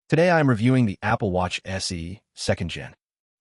Today I am reviewing the Apple Watch SE 2nd Gen.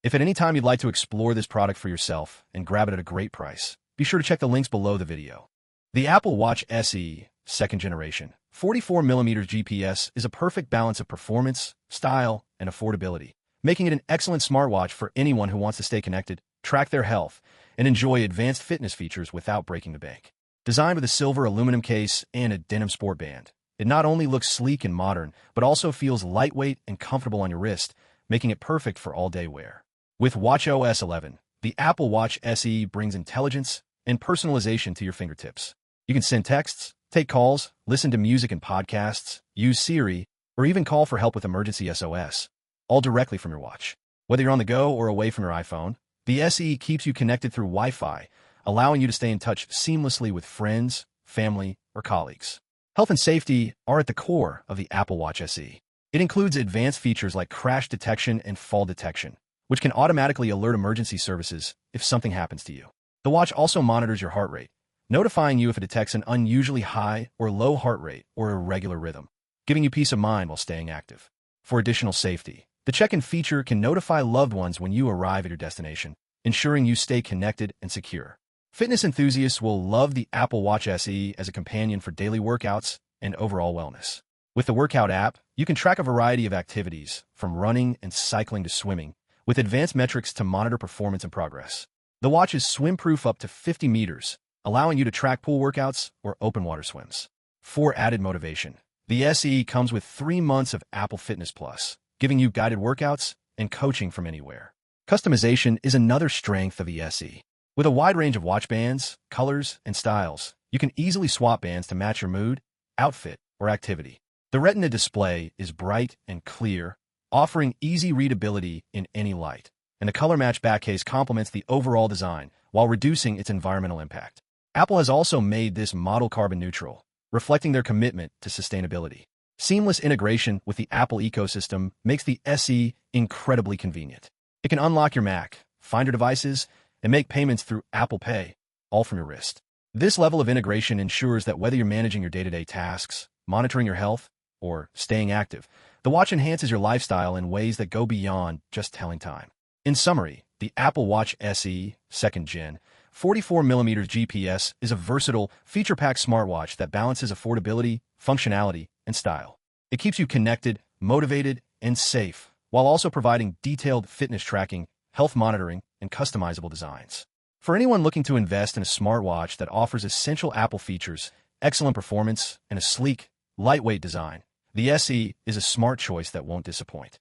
If at any time you'd like to explore this product for yourself and grab it at a great price, be sure to check the links below the video. The Apple Watch SE 2nd Generation 44mm GPS is a perfect balance of performance, style, and affordability, making it an excellent smartwatch for anyone who wants to stay connected, track their health, and enjoy advanced fitness features without breaking the bank. Designed with a silver aluminum case and a Denim Sport Band, it not only looks sleek and modern, but also feels lightweight and comfortable on your wrist, making it perfect for all-day wear. With watchOS 11, the Apple Watch SE brings intelligence and personalization to your fingertips. You can send texts, take calls, listen to music and podcasts, use Siri, or even call for help with emergency SOS, all directly from your watch. Whether you're on the go or away from your iPhone, the SE keeps you connected through Wi-Fi, allowing you to stay in touch seamlessly with friends, family, or colleagues. Health and safety are at the core of the Apple Watch SE. It includes advanced features like crash detection and fall detection, which can automatically alert emergency services if something happens to you. The watch also monitors your heart rate, notifying you if it detects an unusually high or low heart rate or irregular rhythm, giving you peace of mind while staying active. For additional safety, the check-in feature can notify loved ones when you arrive at your destination, ensuring you stay connected and secure. Fitness enthusiasts will love the Apple Watch SE as a companion for daily workouts and overall wellness. With the Workout app, you can track a variety of activities, from running and cycling to swimming, with advanced metrics to monitor performance and progress. The watch is swim-proof up to 50 meters, allowing you to track pool workouts or open water swims. For added motivation, the SE comes with 3 months of Apple Fitness Plus, giving you guided workouts and coaching from anywhere. Customization is another strength of the SE. With a wide range of watch bands, colors, and styles, you can easily swap bands to match your mood, outfit, or activity. The Retina display is bright and clear, offering easy readability in any light, and the color-match back case complements the overall design while reducing its environmental impact. Apple has also made this model carbon neutral, reflecting their commitment to sustainability. Seamless integration with the Apple ecosystem makes the SE incredibly convenient. It can unlock your Mac, find your devices, and make payments through Apple Pay, all from your wrist. This level of integration ensures that whether you're managing your day-to-day tasks, monitoring your health, or staying active, the watch enhances your lifestyle in ways that go beyond just telling time. In summary, the Apple Watch SE 2nd Gen 44mm GPS is a versatile, feature-packed smartwatch that balances affordability, functionality, and style. It keeps you connected, motivated, and safe, while also providing detailed fitness tracking, health monitoring, and customizable designs. For anyone looking to invest in a smartwatch that offers essential Apple features, excellent performance, and a sleek, lightweight design, the SE is a smart choice that won't disappoint.